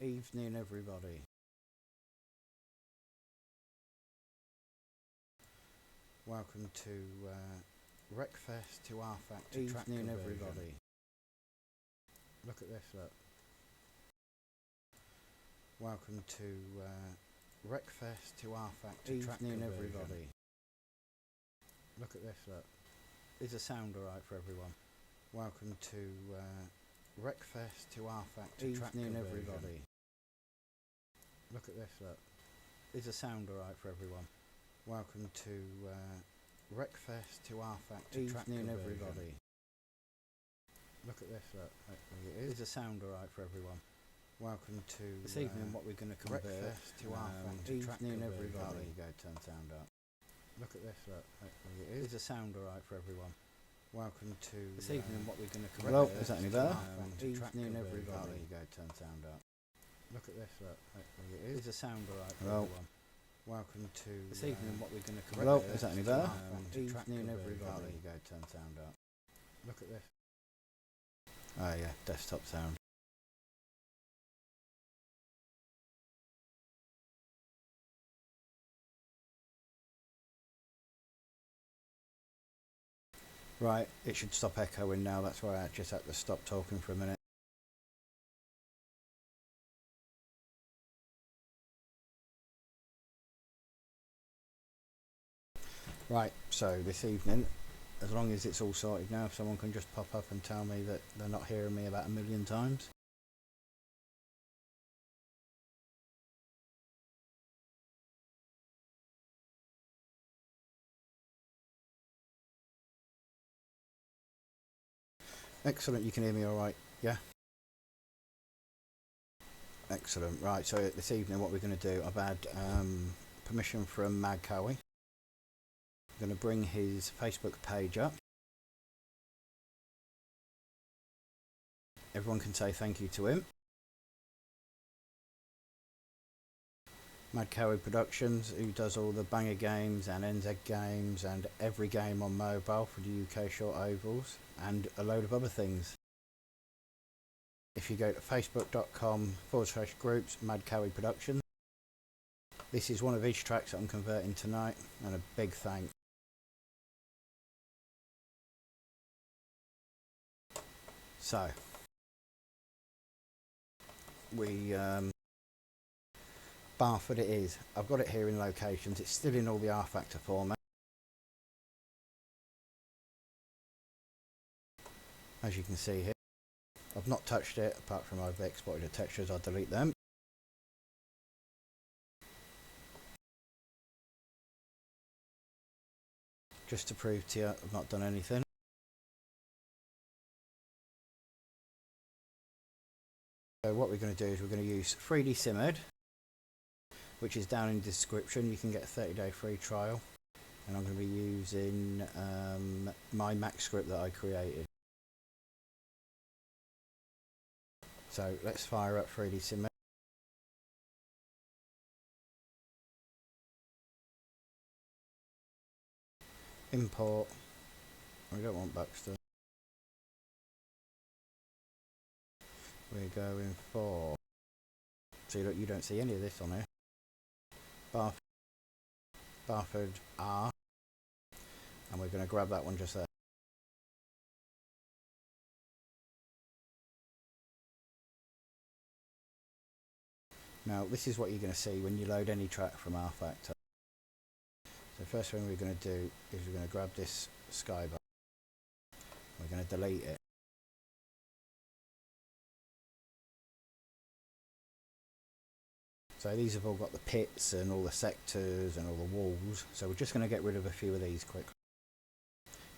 Evening, everybody. Welcome to Wreckfest to rFactor. Evening, everybody. Look at this, look. Welcome to Wreckfest to rFactor. Evening, everybody. Look at this, look. Is the sound alright for everyone? Welcome to Wreckfest to rFactor. Evening, everybody. Look at this, look. Is the sound alright for everyone? Welcome to Wreckfest to rFactor. Evening, everybody. Look at this, look. Is the sound alright for everyone? Welcome to this evening. What we're going to convert Wreckfest to rFactor. Evening, everybody. There you go. Turn sound up. Look at this, look. Is the sound alright for everyone? Welcome to this evening. What we're going to convert. Well, is that any better? Evening, everybody. There you go. Turn sound up. Look at this, look. Is the sound alright for everyone? Welcome to this evening. What we're going to correct. Well, is that any better? Evening, everybody. There you go. Turn sound up. Look at this. Oh yeah, desktop sound. Right, it should stop echoing now. That's why I just had to stop talking for a minute. Right, so this evening, as long as it's all sorted now, if someone can just pop up and tell me that they're not hearing me about 1,000,000 times. Excellent, you can hear me all right, yeah? Excellent, right, so this evening what we're going to do, I've had permission from Mad Cowie. I'm going to bring his Facebook page up. Everyone can say thank you to him. Mad Cowie Productions, who does all the banger games and NZ games and every game on mobile for the UK short ovals and a load of other things. If you go to facebook.com/groups Mad Cowie Productions, this is one of his tracks that I'm converting tonight, and a big thanks. So, we Barford it is. I've got it here in locations. It's still in all the rFactor format. As you can see here, I've not touched it apart from I've exported the textures. I'll delete them. Just to prove to you I've not done anything. So what we're going to do is we're going to use 3D Simmered, which is down in the description. You can get a 30-day free trial, and I'm going to be using my Mac script that I created. So let's fire up 3D Simmered. Import. We don't want Buxton. We're going for. See, look, you don't see any of this on here. Barford R, and we're going to grab that one just there. Now this is what you're going to see when you load any track from rFactor. So first thing we're going to do is we're going to grab this skybar. We're going to delete it. So these have all got the pits and all the sectors and all the walls. So we're just going to get rid of a few of these quickly.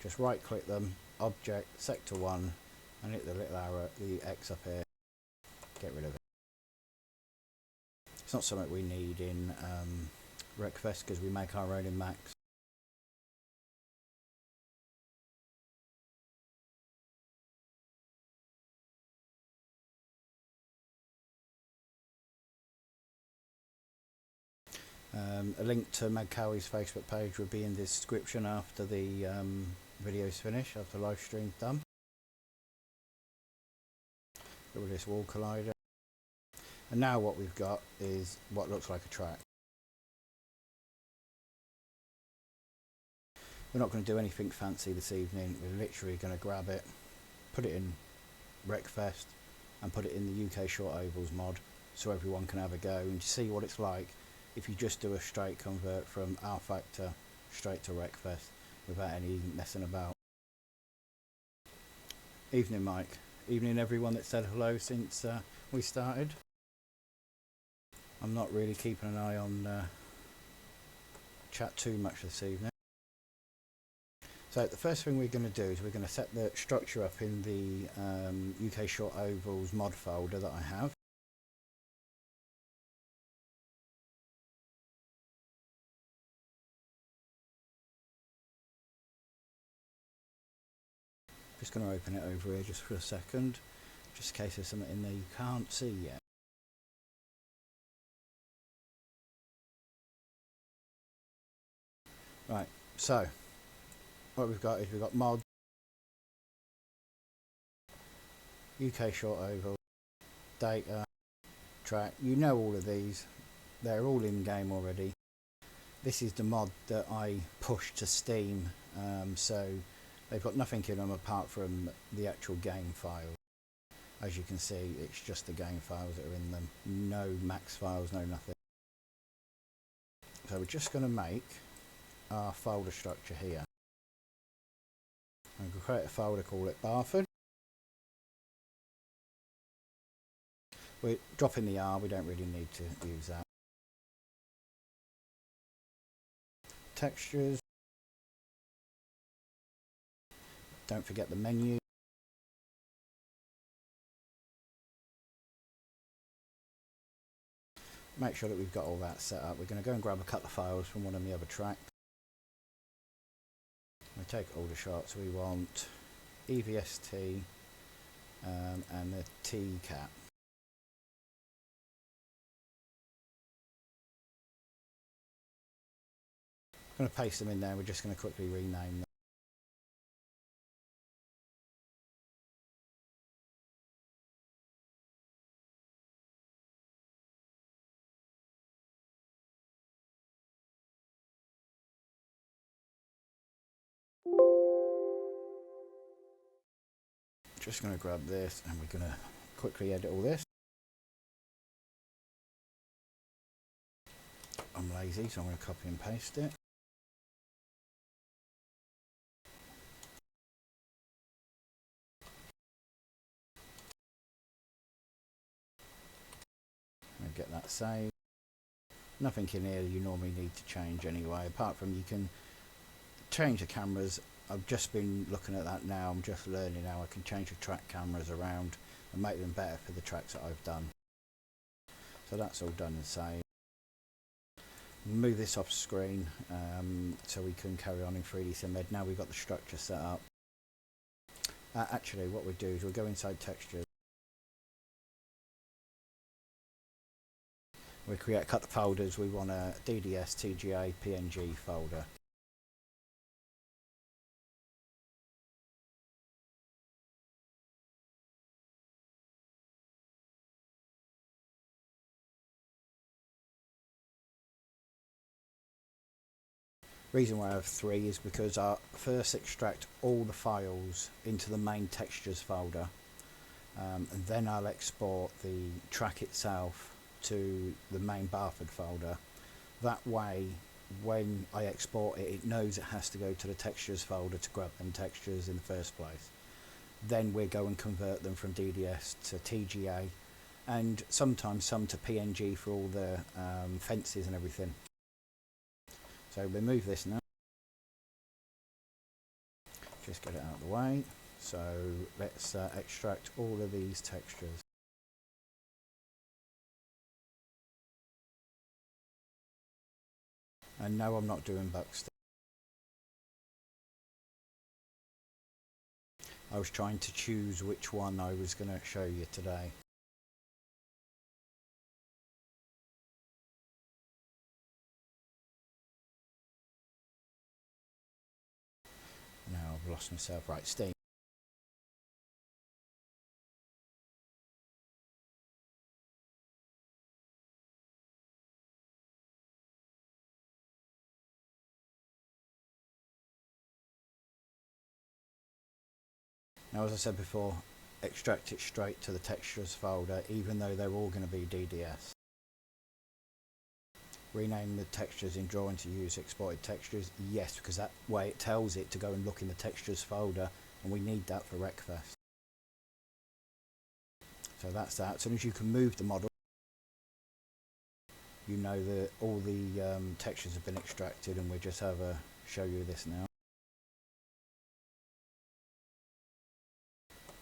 Just right click them, object, sector 1, and hit the little arrow, the X up here. Get rid of it. It's not something we need in Wreckfest because we make our own in Macs. A link to Mad Cowie's Facebook page will be in the description after the video's finished, after the live stream's done. Look at this wall collider. And now what we've got is what looks like a track. We're not going to do anything fancy this evening. We're literally going to grab it, put it in Wreckfest, and put it in the UK Short Ovals mod so everyone can have a go and see what it's like if you just do a straight convert from rFactor straight to Wreckfest without any messing about. Evening Mike. Evening everyone that said hello since we started. I'm not really keeping an eye on chat too much this evening. So the first thing we're going to do is we're going to set the structure up in the UK Short Ovals mod folder that I have. Just going to open it over here just for a second, just in case there's something in there you can't see yet. Right, so what we've got is we've got mod, UK Short Oval, data, track. You know all of these, they're all in game already. This is the mod that I pushed to Steam, so they've got nothing in them apart from the actual game file. As you can see, it's just the game files that are in them, no max files, no nothing. So we're just going to make our folder structure here. I'm going to create a folder, call it Barford. We're dropping the R, we don't really need to use that. Textures. Don't forget the menu. Make sure that we've got all that set up. We're going to go and grab a couple of files from one of the other tracks. We take all the shots. We want EVST and the T cap. I'm going to paste them in there. We're just going to quickly rename them. Just going to grab this and we're going to quickly edit all this. I'm lazy, so I'm going to copy and paste it. And get that saved. Nothing in here you normally need to change anyway, apart from you can change the cameras. I've just been looking at that now. I'm just learning how I can change the track cameras around and make them better for the tracks that I've done. So that's all done and saved. Move this off screen so we can carry on in 3D SimEd. Now we've got the structure set up. Actually, what we do is we'll go inside textures. We create a couple of folders. We want a DDS, TGA, PNG folder. Reason why I have 3 is because I first extract all the files into the main textures folder, and then I'll export the track itself to the main Barford folder. That way, when I export it, it knows it has to go to the textures folder to grab them textures in the first place. Then we go and convert them from DDS to TGA, and sometimes some to PNG for all the fences and everything. So we move this now. Just get it out of the way. So let's extract all of these textures. And no, I'm not doing Buxton. I was trying to choose which one I was going to show you today. Now I've lost myself. Right, Steam. Now, as I said before, extract it straight to the textures folder, even though they're all going to be DDS. Rename the textures in drawing to use exported textures, yes, because that way it tells it to go and look in the textures folder, and we need that for Wreckfest. So that's that. As soon as you can move the model, you know that all the textures have been extracted, and we'll just show you this now.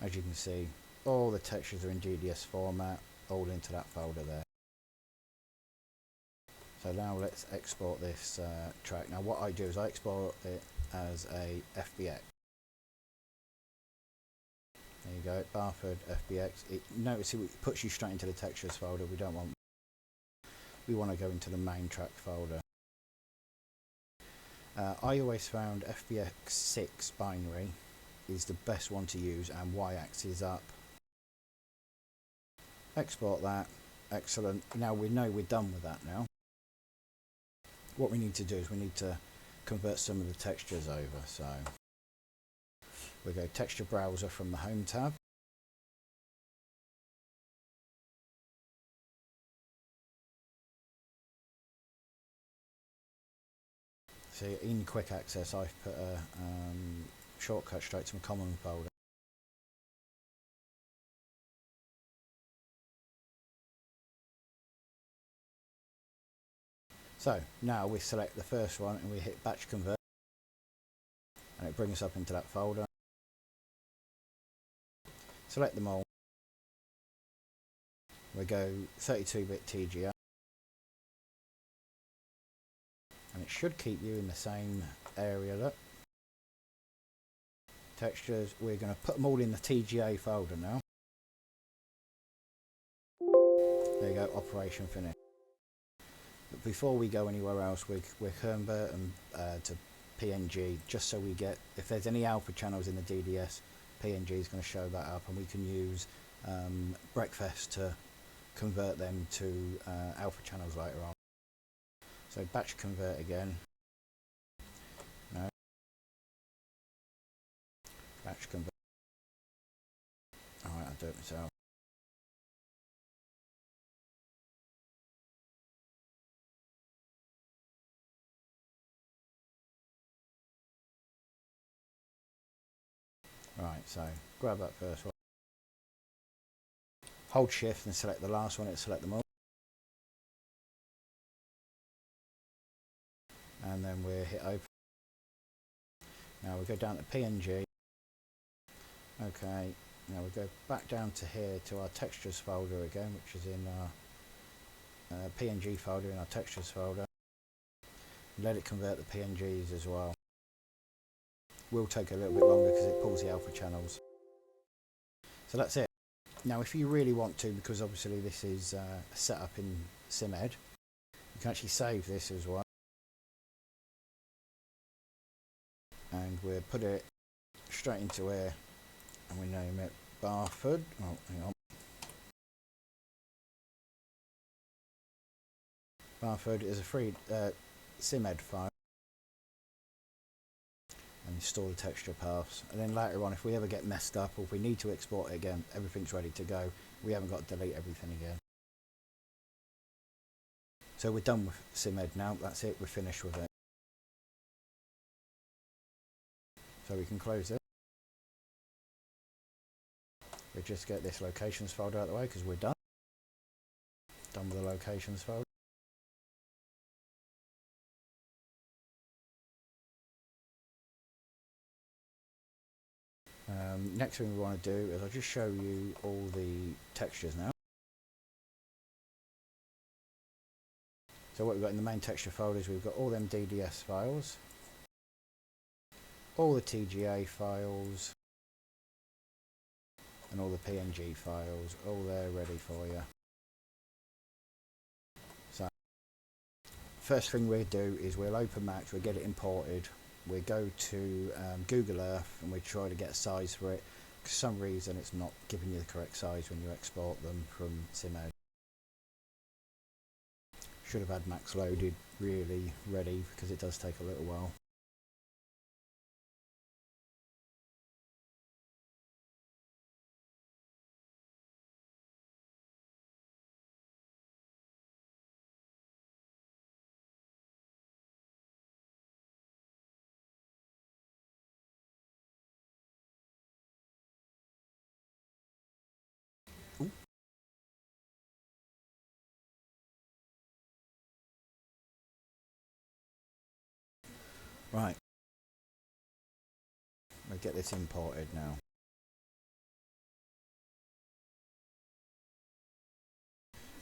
As you can see, all the textures are in DDS format, all into that folder there. So now let's export this track. Now what I do is I export it as a FBX. There you go, Barford FBX. Notice it puts you straight into the textures folder. We want to go into the main track folder. I always found FBX6 binary is the best one to use, and y-axis up. Export that. Excellent. Now we know we're done with that now. What we need to do is we need to convert some of the textures over. So we go texture browser from the home tab. See, in quick access I've put a shortcut straight to my common folder. So now we select the first one and we hit batch convert, and it brings us up into that folder. Select them all. We go 32-bit TGA, and it should keep you in the same area. Look, textures, we're going to put them all in the TGA folder now. There you go, operation finished. But before we go anywhere else, we're converting to PNG, just so we get, if there's any alpha channels in the DDS, PNG is going to show that up, and we can use Wreckfest to convert them to alpha channels later on. So batch convert again. No. Batch convert. Alright, I'll do it myself. Right, so grab that first one. Hold shift and select the last one, it'll select them all. And then we hit open. Now we go down to PNG. Okay, now we go back down to here to our textures folder again, which is in our PNG folder, in our textures folder. Let it convert the PNGs as well. Will take a little bit longer because it pulls the alpha channels. So that's it. Now if you really want to, because obviously this is set up in SimEd, you can actually save this as well. And we'll put it straight into here, and we name it Barford. Oh, hang on. Barford is a free SimEd file, and install the texture paths. And then later on, if we ever get messed up, or if we need to export it again, everything's ready to go. We haven't got to delete everything again. So we're done with SimEd now. That's it. We're finished with it. So we can close it. We'll just get this locations folder out of the way because we're done. Done with the locations folder. Next thing we want to do is I'll just show you all the textures now. So what we've got in the main texture folders, we've got all them DDS files, all the TGA files, and all the PNG files, all there ready for you. So first thing we'll do is we'll open Max, we'll get it imported, we'll go to Google Earth, and we'll try to get a size for it. For some reason it's not giving you the correct size when you export them from SimEd. Should have had Max loaded really ready, because it does take a little while. Right, we'll get this imported now.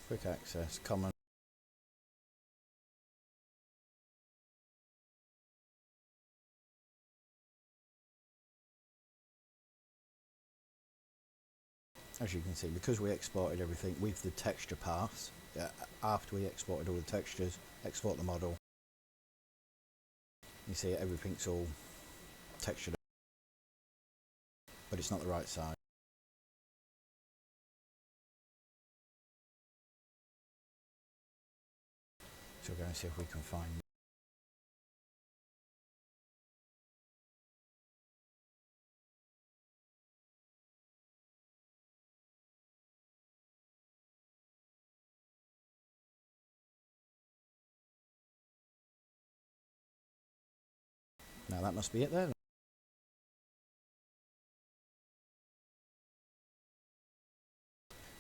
Quick access, common. As you can see, because we exported everything with the texture pass, after we exported all the textures, export the model, you see everything's all textured, but it's not the right size. So we're going to see if we can find it. Now that must be it there.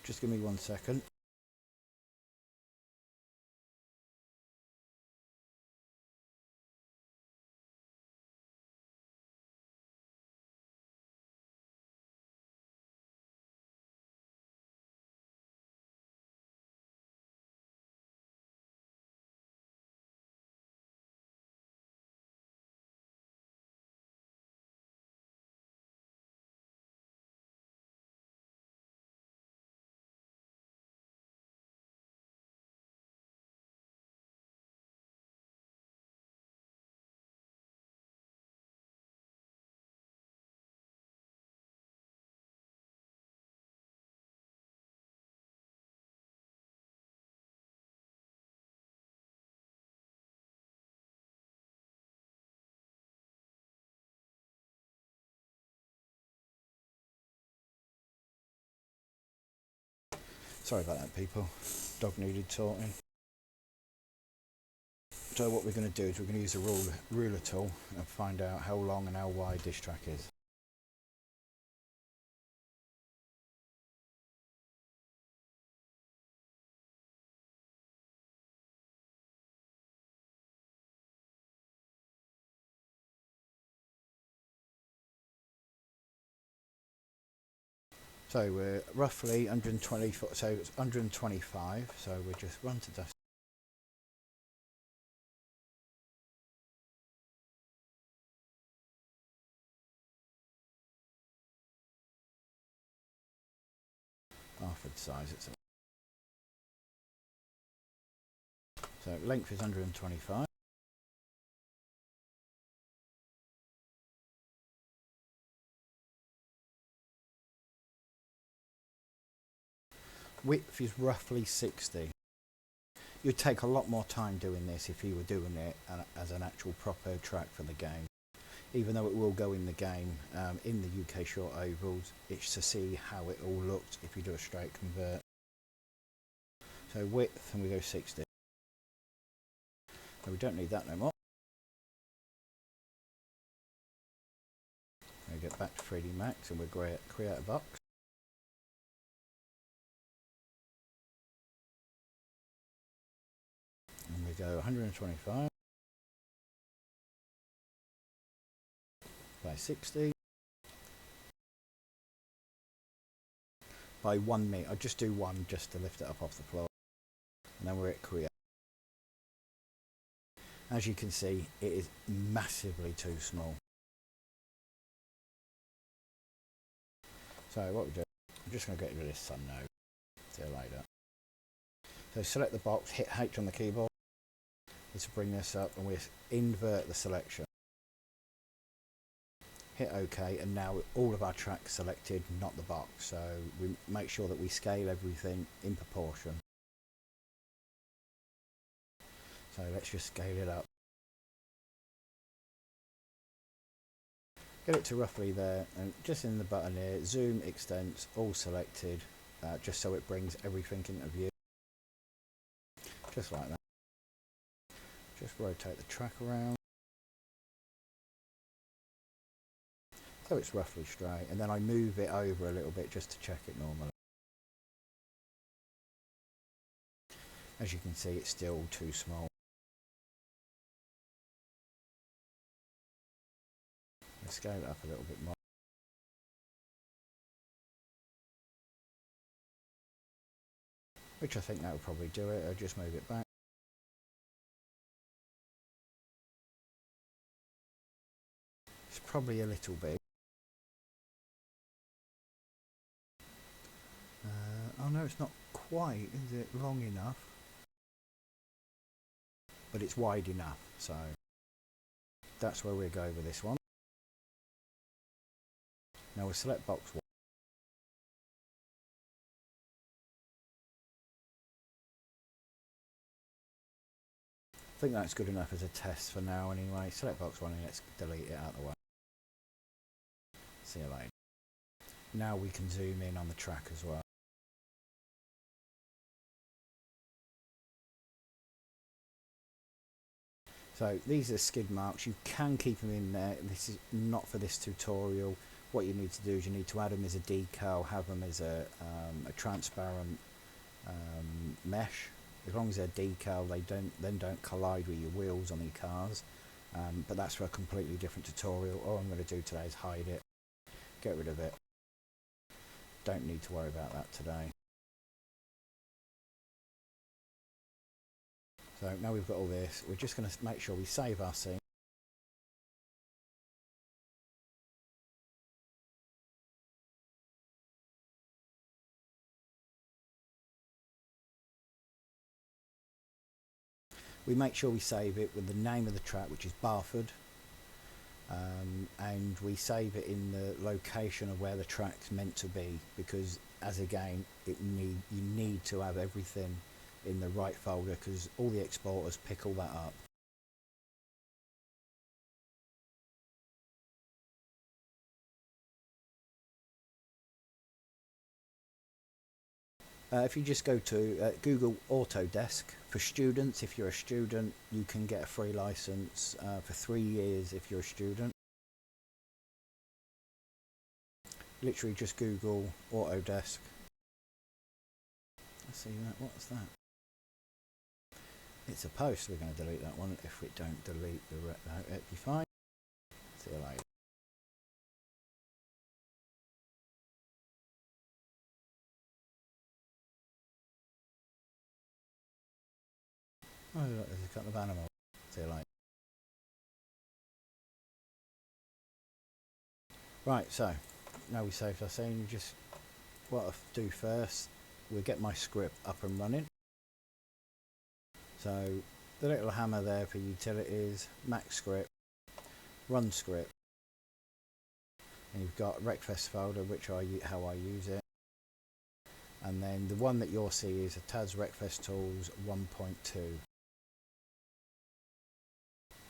Just give me 1 second. Sorry about that, people. Dog needed sorting. So what we're going to do is we're going to use the ruler tool and find out how long and how wide this track is. So we're roughly 120 foot, so it's 125, so we just run to dust. Half the size it's. So length is 125. Width is roughly 60. You'd take a lot more time doing this if you were doing it as an actual proper track for the game. Even though it will go in the game, in the UK short ovals, it's to see how it all looks if you do a straight convert. So width, and we go 60. So we don't need that no more. We get back to 3D Max and we'll create a box. And we go 125 by 60 by 1 meter. I just do one just to lift it up off the floor. And then we're at create. As you can see, it is massively too small. So what we do, I'm just going to get rid of this sun node. See you later. So select the box, hit H on the keyboard. Let's bring this up and we invert the selection. Hit OK, and now all of our tracks selected, not the box. So we make sure that we scale everything in proportion. So let's just scale it up. Get it to roughly there, and just in the button here, zoom, extents, all selected, just so it brings everything into view. Just like that. Just rotate the track around. So it's roughly straight, and then I move it over a little bit just to check it normally. As you can see, it's still too small. scale it up a little bit more. Which I think that would probably do it. I'll just move it back. It's probably a little big. Oh no, it's not quite, is it, long enough? But it's wide enough, so that's where we'll go with this one. Now we'll select box 1. I think that's good enough as a test for now anyway. Select box 1 and let's delete it out of the way. See you later. Now we can zoom in on the track as well. So these are skid marks. You can keep them in there. This is not for this tutorial. What you need to do is you need to add them as a decal, have them as a transparent mesh. As long as they're decal, they don't collide with your wheels on your cars. But that's for a completely different tutorial. All I'm going to do today is hide it, get rid of it. Don't need to worry about that today. So now we've got all this, we're just going to make sure we save our scene. We make sure we save it with the name of the track, which is Barford, and we save it in the location of where the track's meant to be, because as again you need to have everything in the right folder, because all the exporters pick all that up. If you just go to Google Autodesk for students, if you're a student, you can get a free license for 3 years if you're a student. Literally just Google Autodesk. Let's see that. What's that? It's a post. We're going to delete that one. If we don't delete the no, it'll be fine. See you later. Oh, look, there's a couple of animals. See you later. Right, so now we saved our scene. Just what I'll do first, we'll get my script up and running. So the little hammer there for utilities, Mac script, run script, and you've got Wreckfest folder, which how I use it, and then the one that you'll see is a Taz Wreckfest Tools 1.2.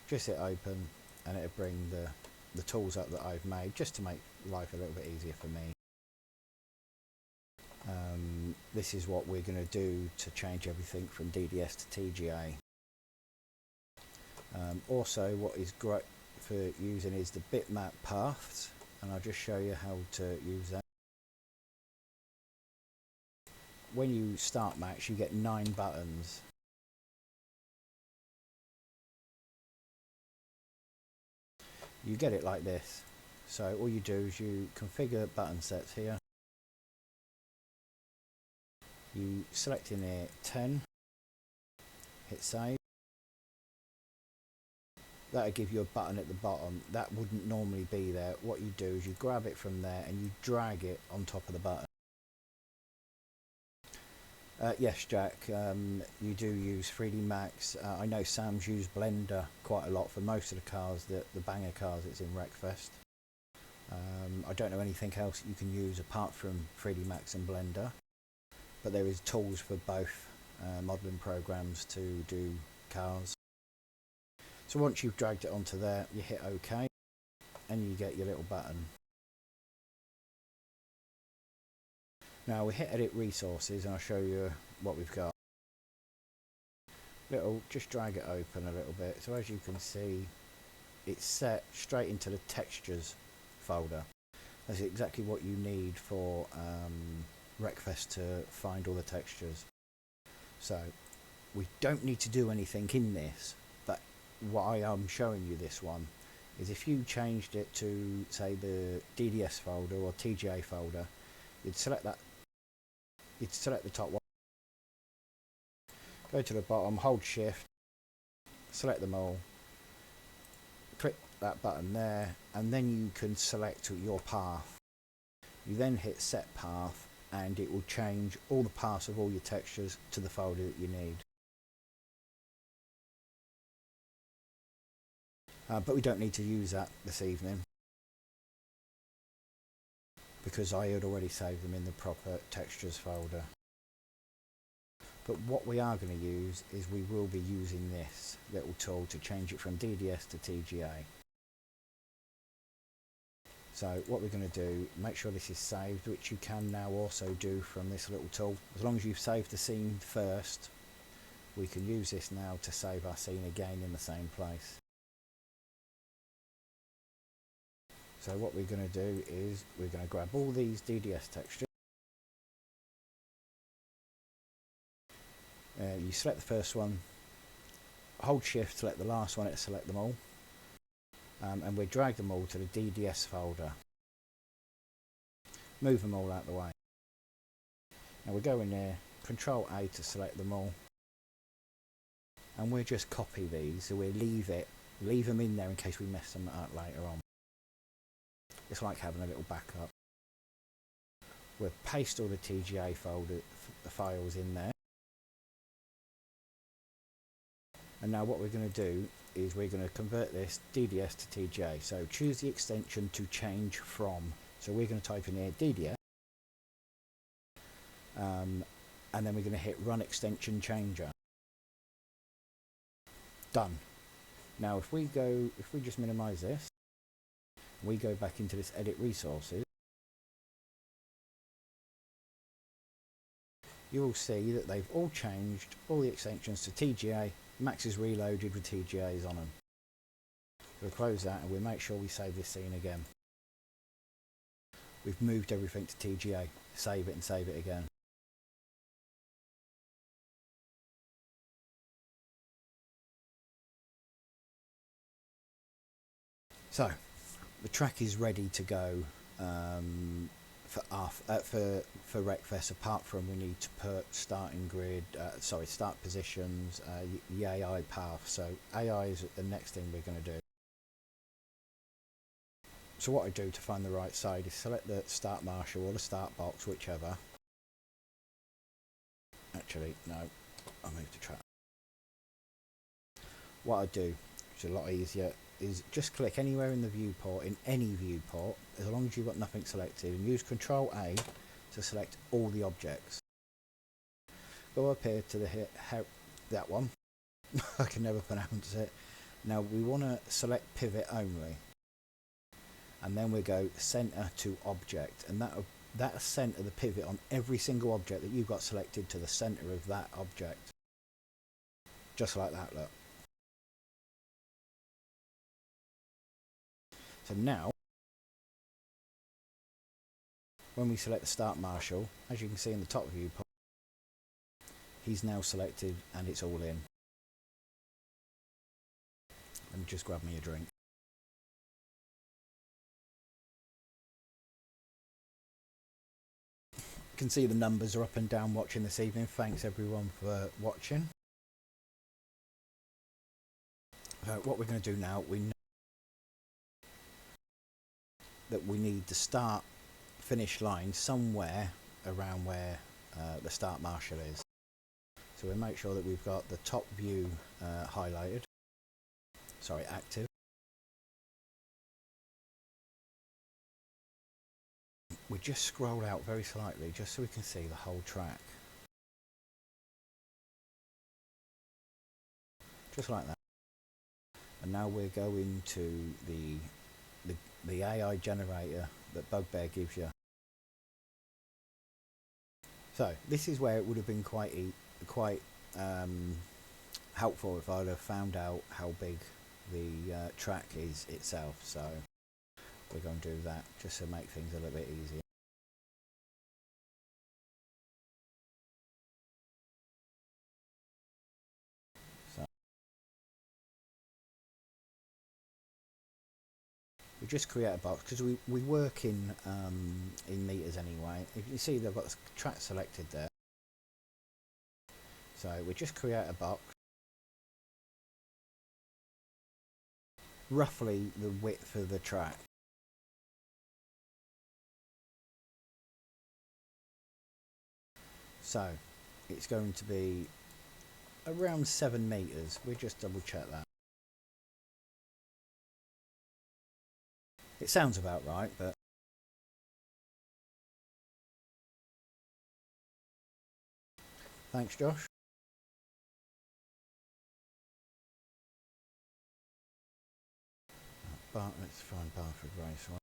Just hit open and it'll bring the tools up that I've made, just to make life a little bit easier for me. This is what we're going to do to change everything from DDS to TGA. Also, what is great for using is the bitmap paths, and I'll just show you how to use that. When you start Max, you get 9 buttons. You get it like this. So all you do is you configure button sets here. You select in here 10, hit save. That'll give you a button at the bottom. That wouldn't normally be there. What you do is you grab it from there and you drag it on top of the button. Yes, Jack, you do use 3D Max. I know Sam's used Blender quite a lot for most of the cars, the banger cars that's in Wreckfest. I don't know anything else you can use apart from 3D Max and Blender, but there is tools for both modelling programs to do cars. So once you've dragged it onto there, you hit OK and you get your little button. Now we hit edit resources and I'll show you what we've got. Just drag it open a little bit. So as you can see, it's set straight into the textures folder. That's exactly what you need for Wreckfest to find all the textures. So we don't need to do anything in this, but why I'm showing you this one is if you changed it to, say, the DDS folder or TGA folder, you'd select that, you'd select the top one, go to the bottom, hold shift, select them all, click that button there, and then you can select your path. You then hit set path and it will change all the paths of all your textures to the folder that you need. But we don't need to use that this evening because I had already saved them in the proper textures folder. But what we are going to use is we will be using this little tool to change it from DDS to TGA. So what we're going to do, make sure this is saved, which you can now also do from this little tool. As long as you've saved the scene first, we can use this now to save our scene again in the same place. So what we're going to do is we're going to grab all these DDS textures. You select the first one, hold shift, select the last one, it'll select them all. And we drag them all to the DDS folder. Move them all out of the way. Now we go in there, Control A to select them all. And we'll just copy these, so we'll leave them in there in case we mess them up later on. It's like having a little backup. We'll paste all the TGA folder files in there. And now what we're going to do is we're going to convert this DDS to TGA. So choose the extension to change from. So we're going to type in here DDS. And then we're going to hit Run Extension Changer. Done. Now if we just minimize this, we go back into this Edit Resources, you will see that they've all changed, all the extensions to TGA. Max is reloaded with TGAs on them. We'll close that and we'll make sure we save this scene again. We've moved everything to TGA. Save it and save it again. So the track is ready to go for Wreckfest. Apart from we need to put starting grid, start positions, the AI path. So AI is the next thing we're going to do. So what I do to find the right side is select the start marshal or the start box, whichever. Actually, no, I'll move the track. What I do, which is a lot easier, is just click anywhere in the viewport, in any viewport, as long as you've got nothing selected, and use Control A to select all the objects. Go up here to that one. I can never pronounce it. Now we want to select pivot only, and then we go center to object, and that'll center the pivot on every single object that you've got selected to the center of that object. Just like that, look. So now, when we select the start marshal, as you can see in the top viewport, he's now selected and it's all in. Let me just grab me a drink. You can see the numbers are up and down watching this evening. Thanks everyone for watching. So what we're going to do now, we know that we need the start finish line somewhere around where the start marshal is. So we'll make sure that we've got the top view highlighted, active. We just scroll out very slightly just so we can see the whole track. Just like that. And now we're going to the AI generator that Bugbear gives you. So this is where it would have been quite helpful if I'd have found out how big the track is itself. So we're going to do that just to make things a little bit easier. just create a box because we work in meters anyway. If you see, they've got the track selected there. So we just create a box, roughly the width of the track. So it's going to be around 7 meters. We'll just double check that. It sounds about right, but thanks, Josh. But let's find Barford Raceway.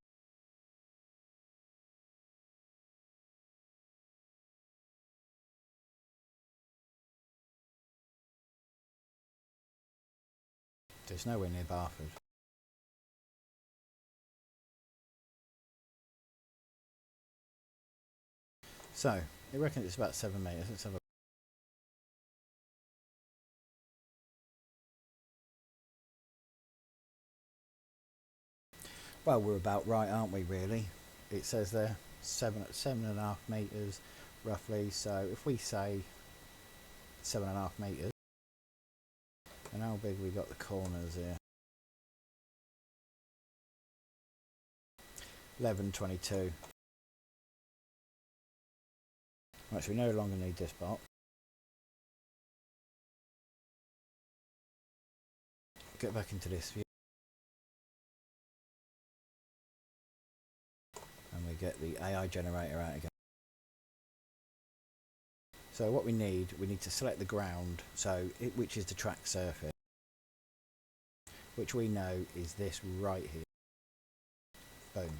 There's nowhere near Barford. So I reckon it's about 7 meters. Let's have a well, we're about right, aren't we, really? It says there 7.5 meters roughly. So if we say 7.5 meters, and how big we got the corners here? 11.22. Right, so we no longer need this box. Get back into this view. And we get the AI generator out again. So what we need to select the ground, which is the track surface, which we know is this right here. Boom.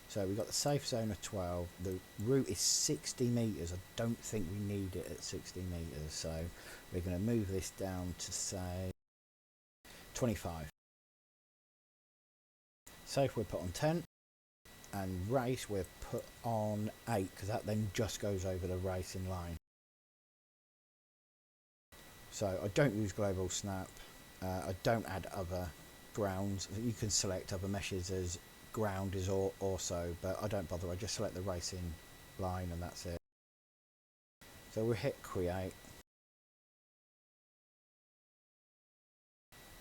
So we've got the safe zone of 12. The route is 60 meters. I don't think we need it at 60 meters. So we're going to move this down to say 25. Safe we're put on 10. And race we're put on 8 because that then just goes over the racing line. So I don't use global snap. I don't add other grounds. You can select other meshes as ground is also, but I don't bother. I just select the racing line and that's it. So we'll hit create,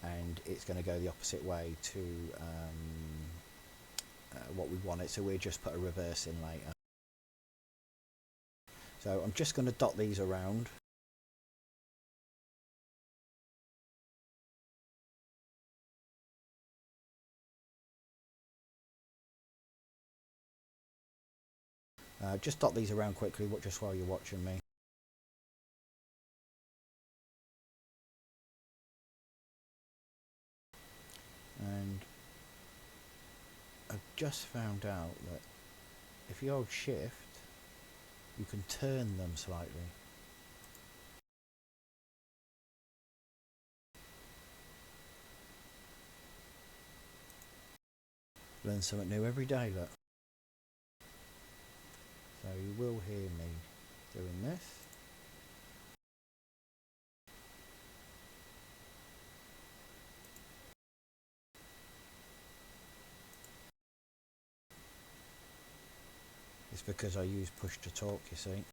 and it's going to go the opposite way to what we want it. So we'll just put a reverse in later. So I'm just going to dot these around. Just dot these around quickly, just while you're watching me. And I've just found out that if you hold shift, you can turn them slightly. Learn something new every day, look. So you will hear me doing this. It's because I use push to talk, you see.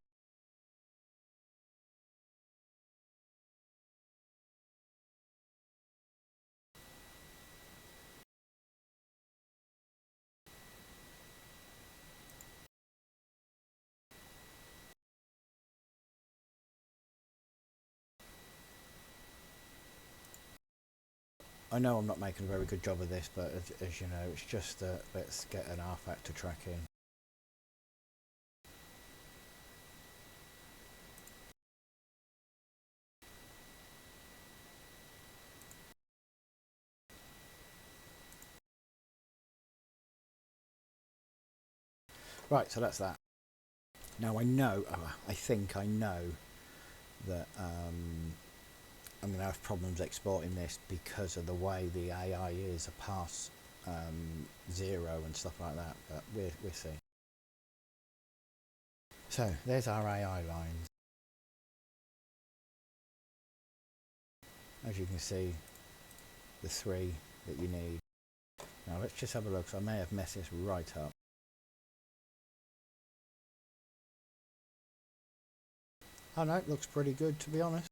I know I'm not making a very good job of this, but as you know, it's just let's get an rFactor track in. Right, so that's that. Now I know, I think I know that I'm going to have problems exporting this because of the way the AI is past 0 and stuff like that, but we'll see. So there's our AI lines. As you can see, the 3 that you need. Now let's just have a look, so I may have messed this right up. Oh no, it looks pretty good, to be honest.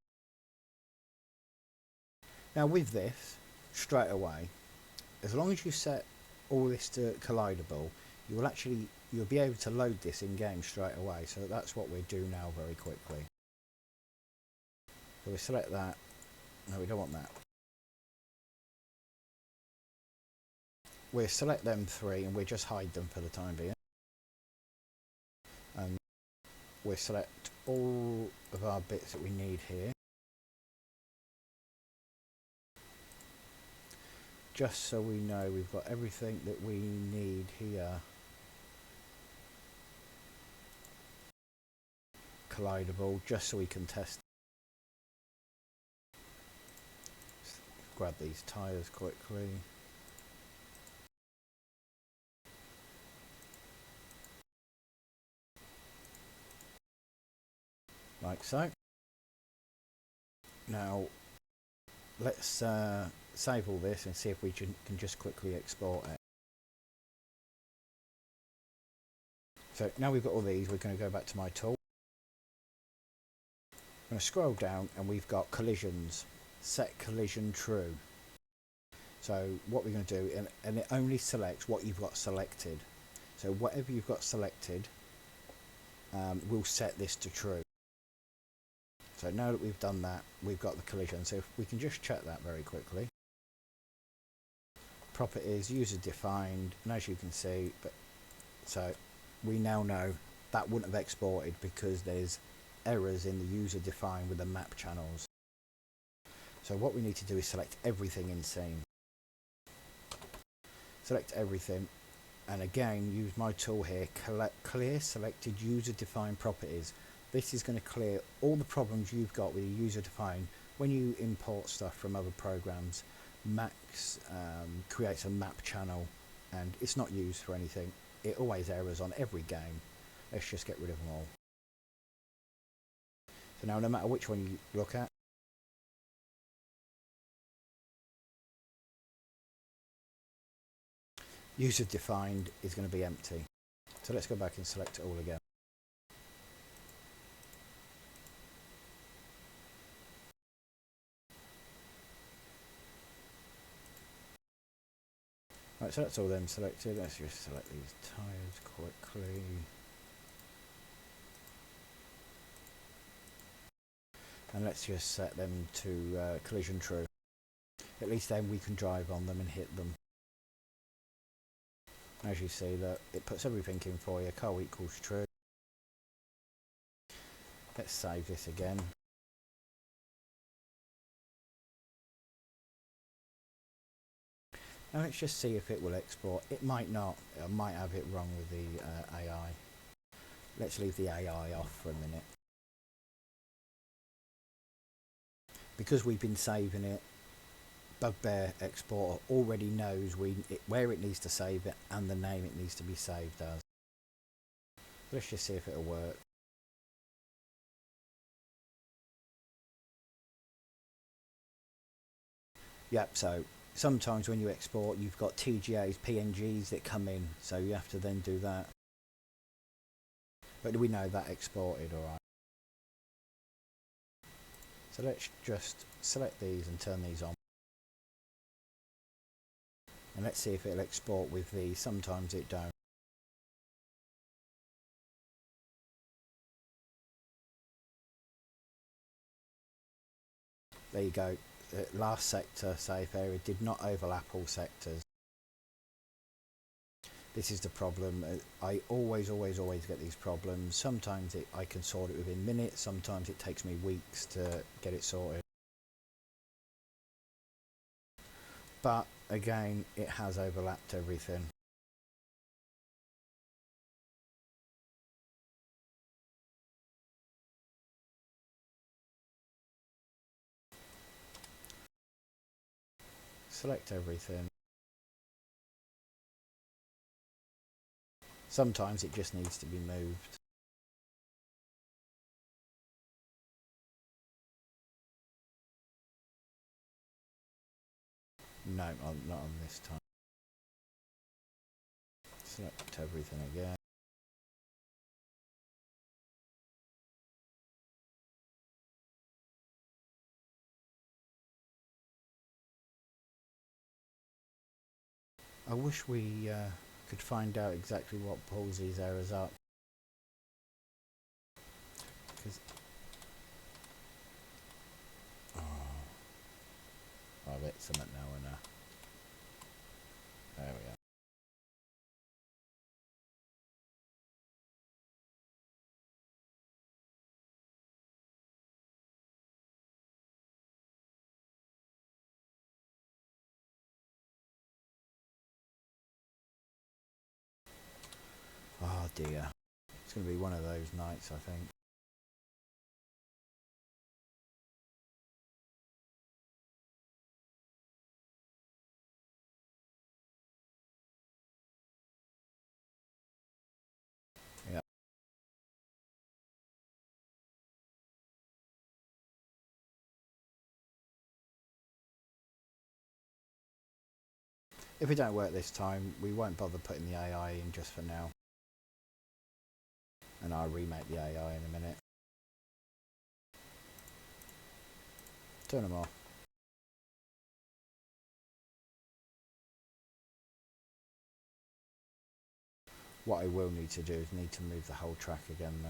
Now with this, straight away, as long as you set all this to collidable, you'll be able to load this in game straight away. So that's what we'll do now very quickly. So we select that. No, we don't want that. We'll select them three and we'll just hide them for the time being. And we'll select all of our bits that we need here. Just so we know we've got everything that we need here. Collidable, just so we can test. Grab these tyres quickly. Like so. Now let's save all this and see if we can just quickly export it. So now we've got all these, we're going to go back to my tool. I'm going to scroll down and we've got collisions. Set collision true. So what we're going to do, and it only selects what you've got selected. So whatever you've got selected, we'll set this to true. So now that we've done that, we've got the collision. So if we can just check that very quickly. Properties, user defined, and as you can see, so we now know that wouldn't have exported because there's errors in the user defined with the map channels. So what we need to do is select everything in scene. Select everything, and again use my tool here, clear selected user defined properties. This is going to clear all the problems you've got with your user defined when you import stuff from other programs. Max creates a map channel and it's not used for anything. It always errors on every game. Let's just get rid of them all. So now no matter which one you look at, user defined is going to be empty. So let's go back and select it all again. Right, so that's all them selected. Let's just select these tyres quickly. And let's just set them to collision true. At least then we can drive on them and hit them. As you see, that it puts everything in for you. Car equals true. Let's save this again. Now let's just see if it will export. It might not. I might have it wrong with the AI. Let's leave the AI off for a minute. Because we've been saving it, Bugbear Exporter already knows where it needs to save it and the name it needs to be saved as. Let's just see if it'll work. Yep, so sometimes when you export you've got TGAs, PNGs that come in, so you have to then do that. But we know that exported alright. So let's just select these and turn these on. And let's see if it'll export with these. Sometimes it don't. There you go. Last sector safe area did not overlap all sectors. This is the problem. I always get these problems. Sometimes I can sort it within minutes. Sometimes it takes me weeks to get it sorted. But again, it has overlapped everything. Select everything. Sometimes it just needs to be moved. No, not on this time. Select everything again. I wish we could find out exactly what pulls these errors up. Cause I've hit something now and there we go. Oh dear. It's going to be one of those nights, I think. Yeah. If it don't work this time, we won't bother putting the AI in just for now. And I'll remake the AI in a minute. Turn them off. What I will need to do is need to move the whole track again though.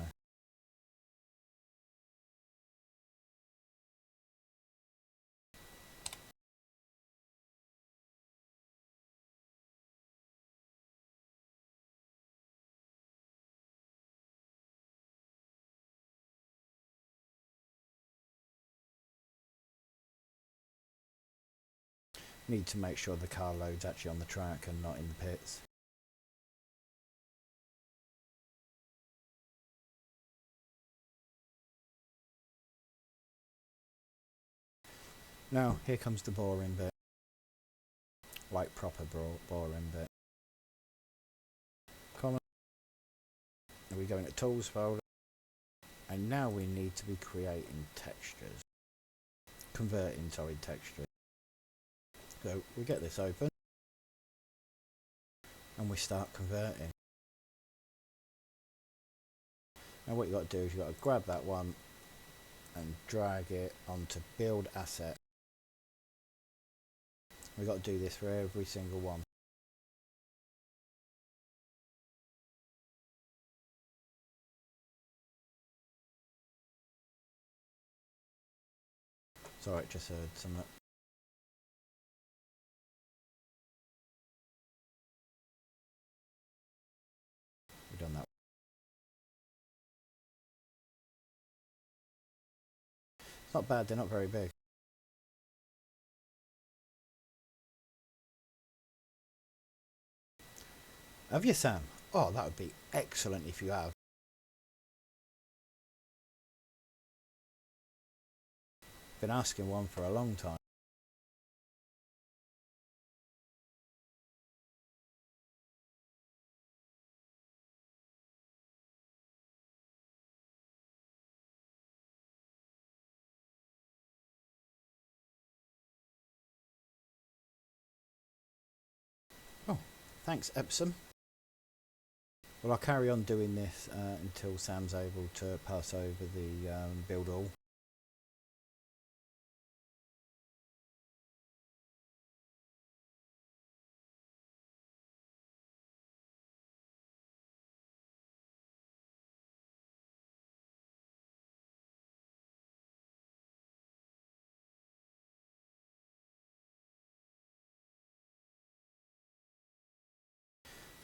Need to make sure the car load's actually on the track and not in the pits. Now, here comes the boring bit. Like proper boring bit. Common. We go into Tools folder. And now we need to be creating textures. Converting, sorry, textures. So we get this open. And we start converting. Now what you've got to do is you've got to grab that one and drag it onto build asset. We've got to do this for every single one. Sorry, I just heard something. We've done that. It's not bad, they're not very big. Have you, Sam? Oh, that would be excellent if you have. Been asking one for a long time. Oh, thanks, Epsom. Well, I'll carry on doing this until Sam's able to pass over the build all.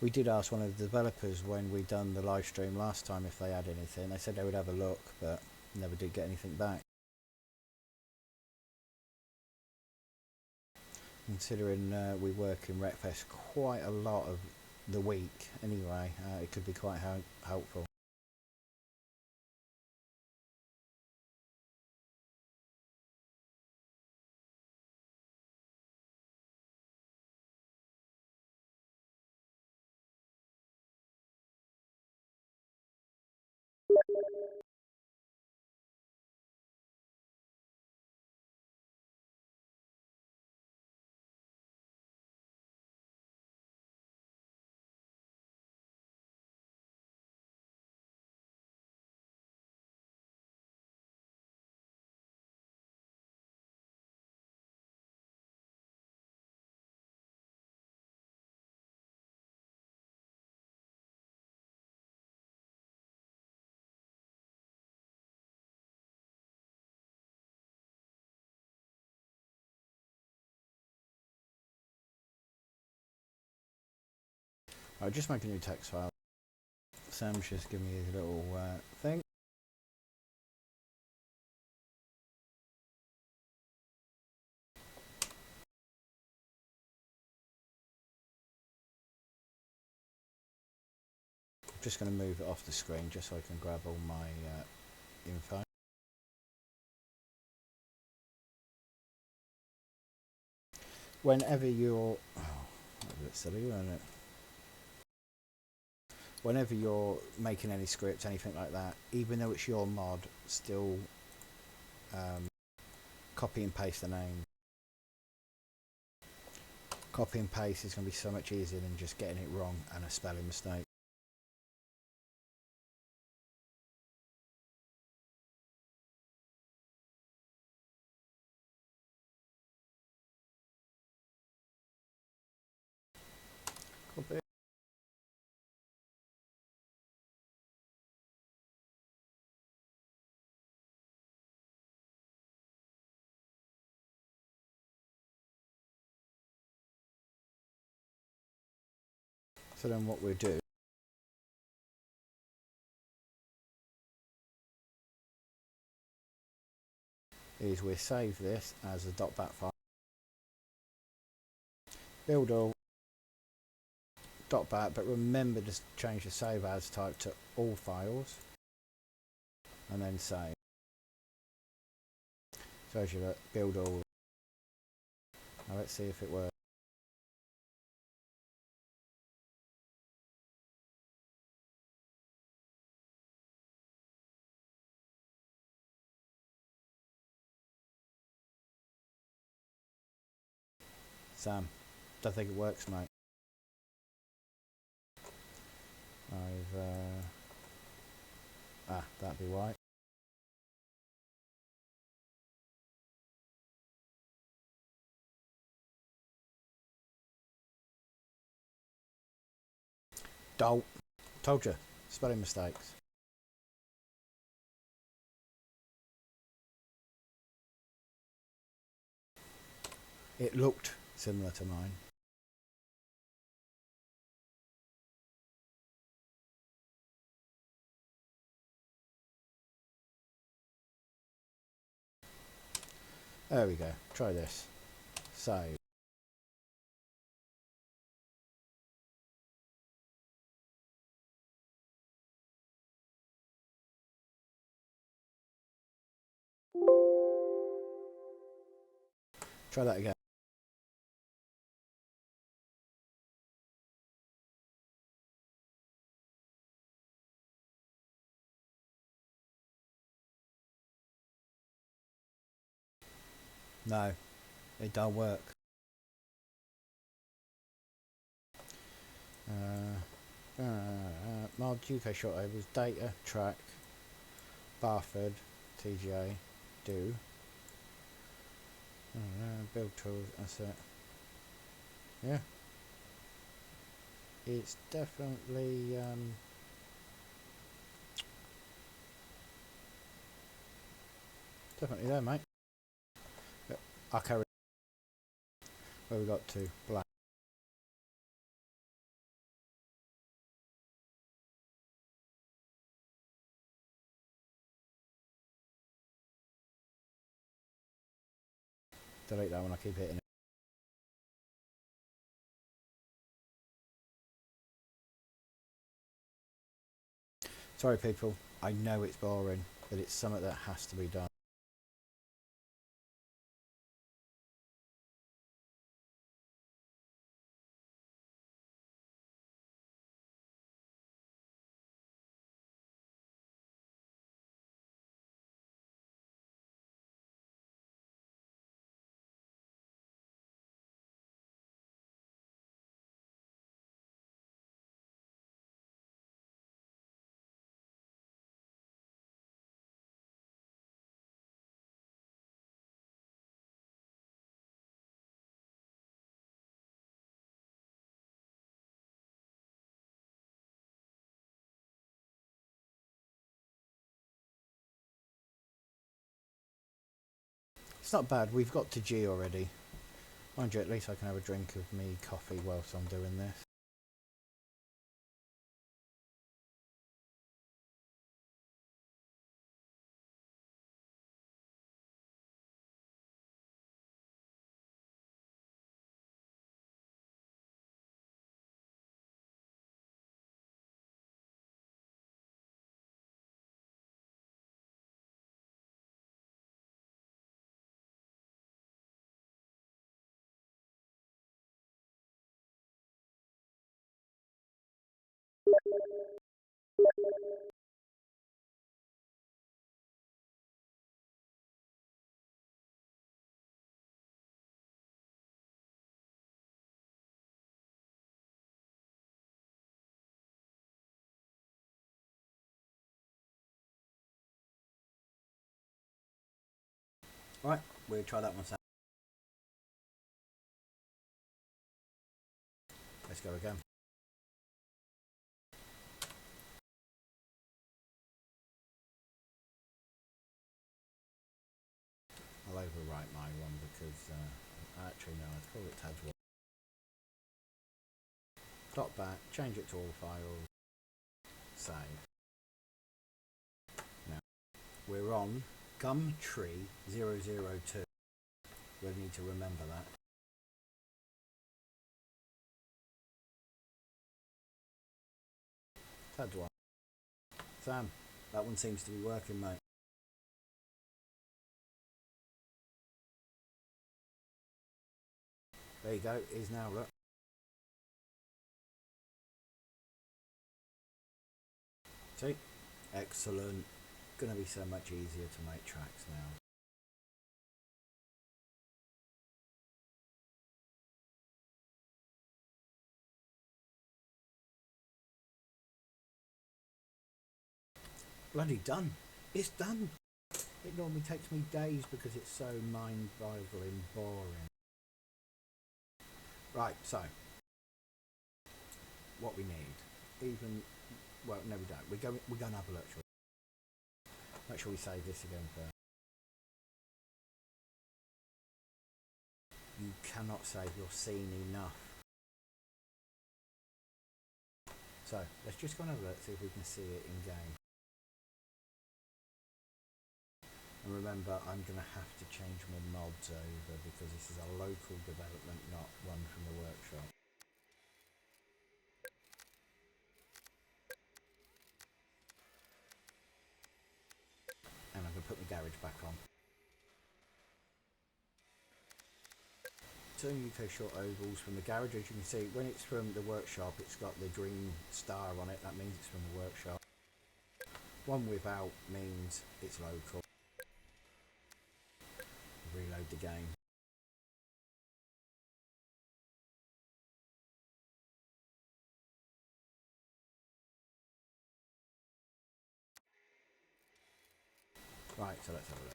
We did ask one of the developers when we done the live stream last time if they had anything. They said they would have a look, but never did get anything back. Considering we work in Wreckfest quite a lot of the week anyway, it could be quite helpful. I'll just make a new text file. Sam's just giving me his little thing. I'm just going to move it off the screen just so I can grab all my info. Whenever you're... Oh, that's a bit silly, isn't it? Whenever you're making any scripts, anything like that, even though it's your mod, still copy and paste the name. Copy and paste is going to be so much easier than just getting it wrong and a spelling mistake. Copy. So then what we'll do is we'll save this as a .bat file. Build all .bat, but remember to change the save as type to all files and then save. So as you look, build all. Now let's see if it works. Sam, don't think it works, mate. That'd be why. Dolt. Told you. Spelling mistakes. It looked similar to mine. There we go. Try this. Save. Try that again. No, it don't work. Mod UK short labels, data, track, Barford, TGA, do. Build tools, that's it. Yeah. It's definitely definitely there, mate. But I'll carry where we got to. Black. Delete that one, I keep hitting it. Sorry people, I know it's boring, but it's something that has to be done. It's not bad, we've got to G already. Mind you, at least I can have a drink of me coffee whilst I'm doing this. Right, we'll try that one out. Let's go again. I'll overwrite my one because actually no, I'd call it tabs 1. Dot back, change it to all files, save. Now we're on Gumtree 002. We'll need to remember that. Tabs 1. Sam, that one seems to be working, mate. There you go, is now look. See? Excellent. Gonna be so much easier to make tracks now. Bloody done. It's done. It normally takes me days because it's so mind-boggling boring. Right, so what we need, well, no, we don't. We're going to have a look. Make sure we save this again first. You cannot save your scene enough. So let's just go and have a look, see if we can see it in game. And remember, I'm going to have to change my mods over because this is a local development, not one from the workshop. And I'm going to put my garage back on. Two UK short ovals from the garage. As you can see, when it's from the workshop, it's got the green star on it. That means it's from the workshop. One without means it's local. Reload the game. Right, so let's have a look.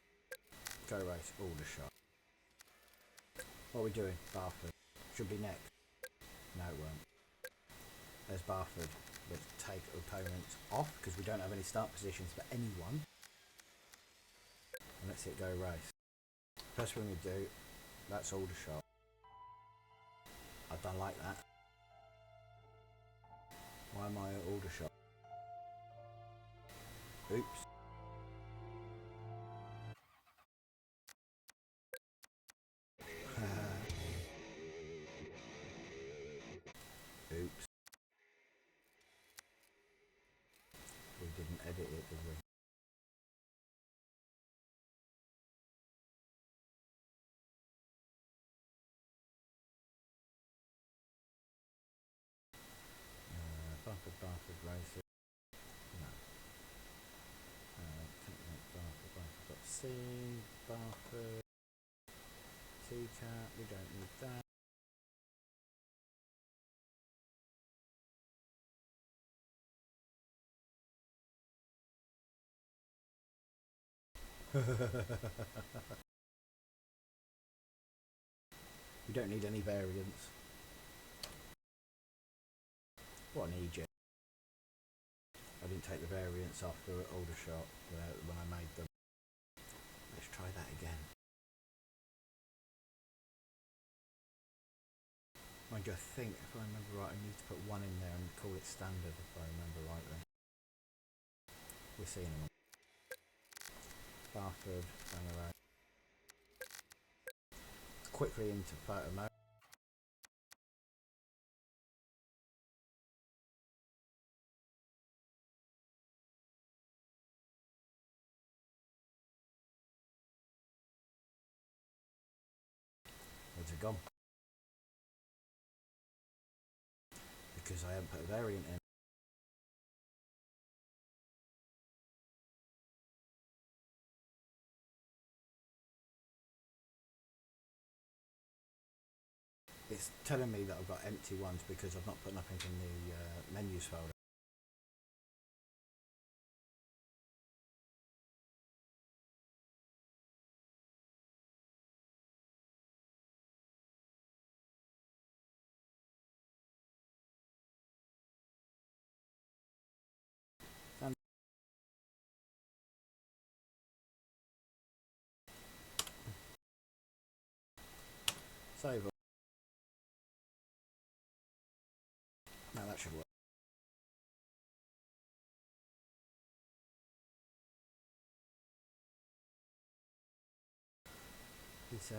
Go race, Aldershot. What are we doing? Barford. Should be next. No, it won't. There's Barford. Let's take opponents off because we don't have any start positions for anyone. And let's hit go race. First thing we do, that's Aldershot. I don't like that. Why am I at Aldershot? Oops. Oops. We didn't edit it, did we? Barford races. No. Barford.c. Barford. TCAT. We don't need that. We don't need any variants. What an idiot. I didn't take the variants off the Aldershot when I made them. Let's try that again. Mind you, I think, if I remember right, I need to put one in there and call it standard if I remember rightly. We're seeing them. Barford, Bangalore. Quickly into photo mode. Where's it gone? Because I haven't put a variant in. It's telling me that I've got empty ones because I've not put nothing in the menus folder. Save up. Now that should work. He says.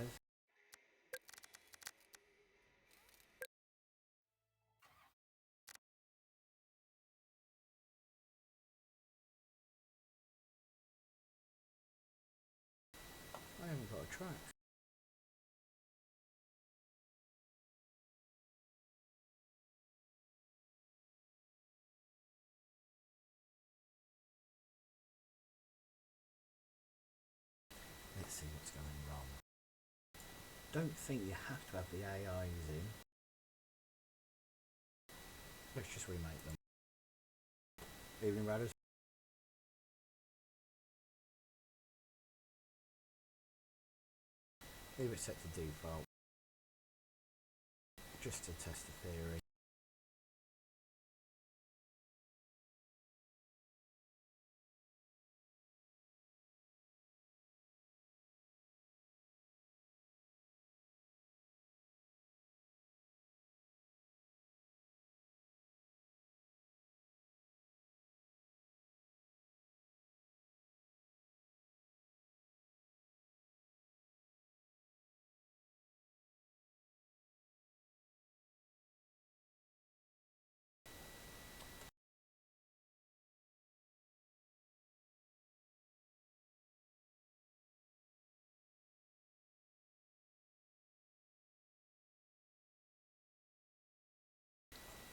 I haven't got a track. Let's see what's going wrong. Don't think you have to have the AIs in. Let's just remake them. Evening Raiders. Leave it set to default. Just to test the theory.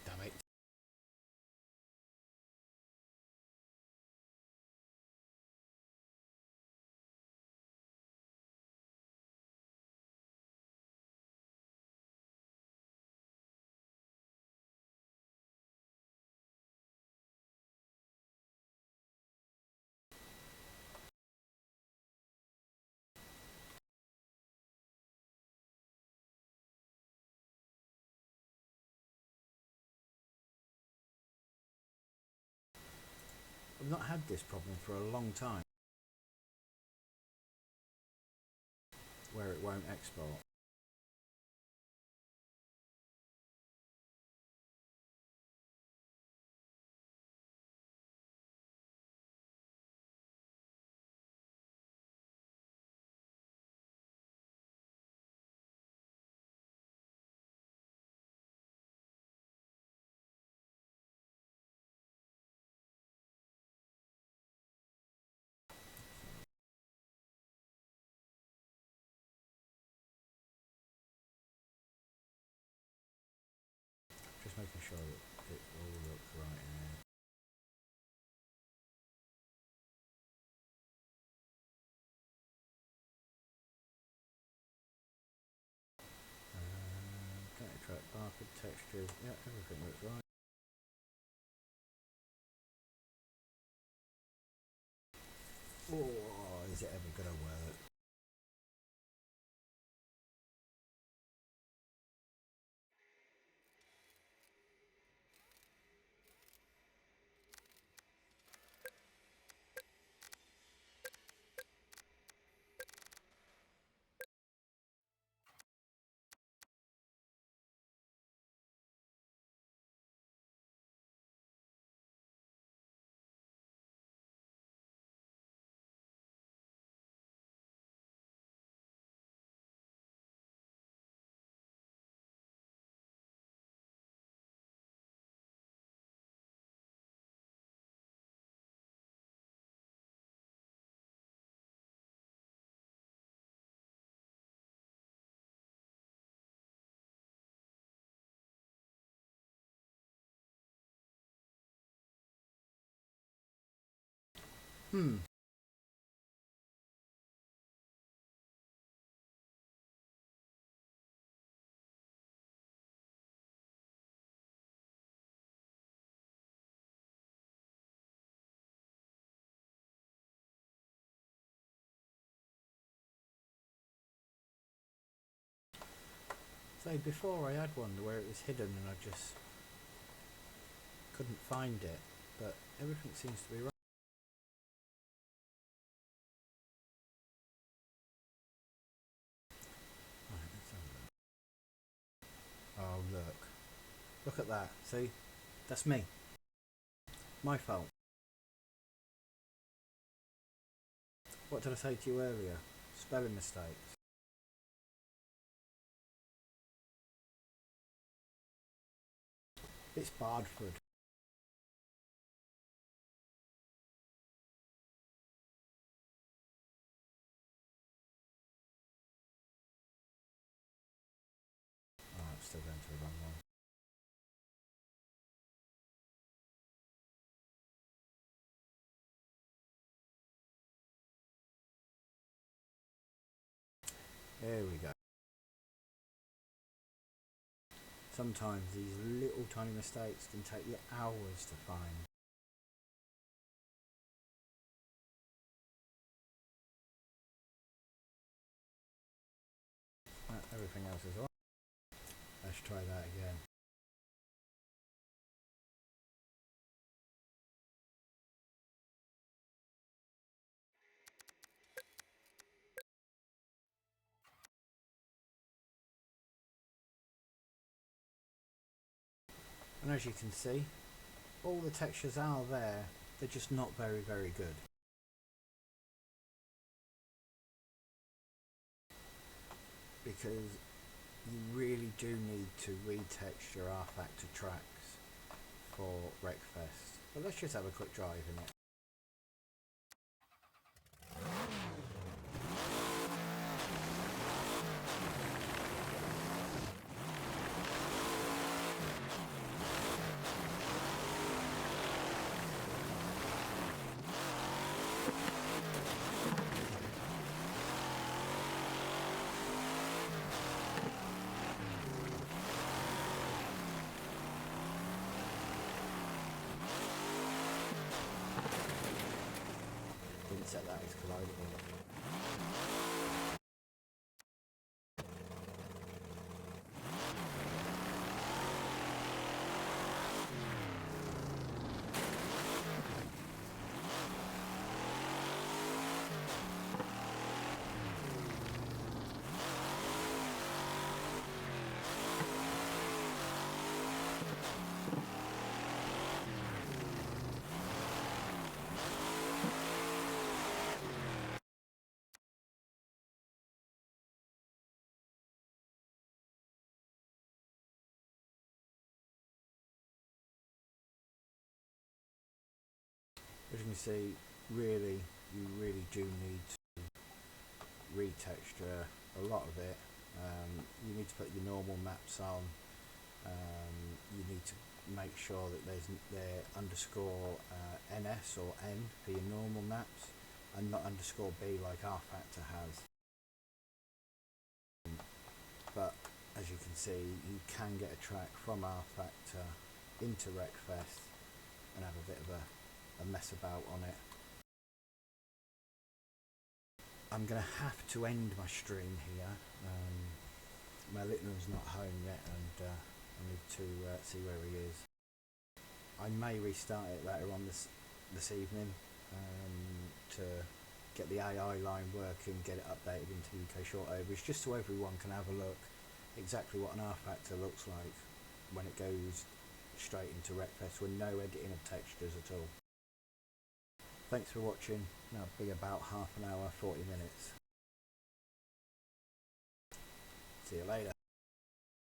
Damn it. I've not had this problem for a long time, where it won't export. Just making sure that it all looks right in there. Counter track, barcode, textures, yeah, everything looks right. Oh, is it ever going to work? Say, before I had one where it was hidden and I just couldn't find it, but everything seems to be right. Right, let's have a look. Look at that, see? That's me. My fault. What did I say to you earlier? Spelling mistakes. It's Bardford. Oh, I'm still going to the wrong one. There we go. Sometimes these little tiny mistakes can take you hours to find. Everything else is alright. Let's try that again. And as you can see, all the textures are there, they're just not very good. Because you really do need to retexture rFactor tracks for Wreckfest. But let's just have a quick drive in it. Didn't set that as collidable. As you can see, you really do need to retexture a lot of it. You need to put your normal maps on. You need to make sure that they're underscore NS or N for your normal maps and not underscore B like rFactor has. But as you can see, you can get a track from rFactor into Wreckfest and have a bit of a mess about on it. I'm going to have to end my stream here. My little one's not home yet and I need to see where he is. I may restart it later on this evening to get the AI line working, get it updated into UK shortovers, just so everyone can have a look exactly what an rFactor looks like when it goes straight into Wreckfest with no editing of textures at all. Thanks for watching. That'll be about half an hour, 40 minutes. See you later.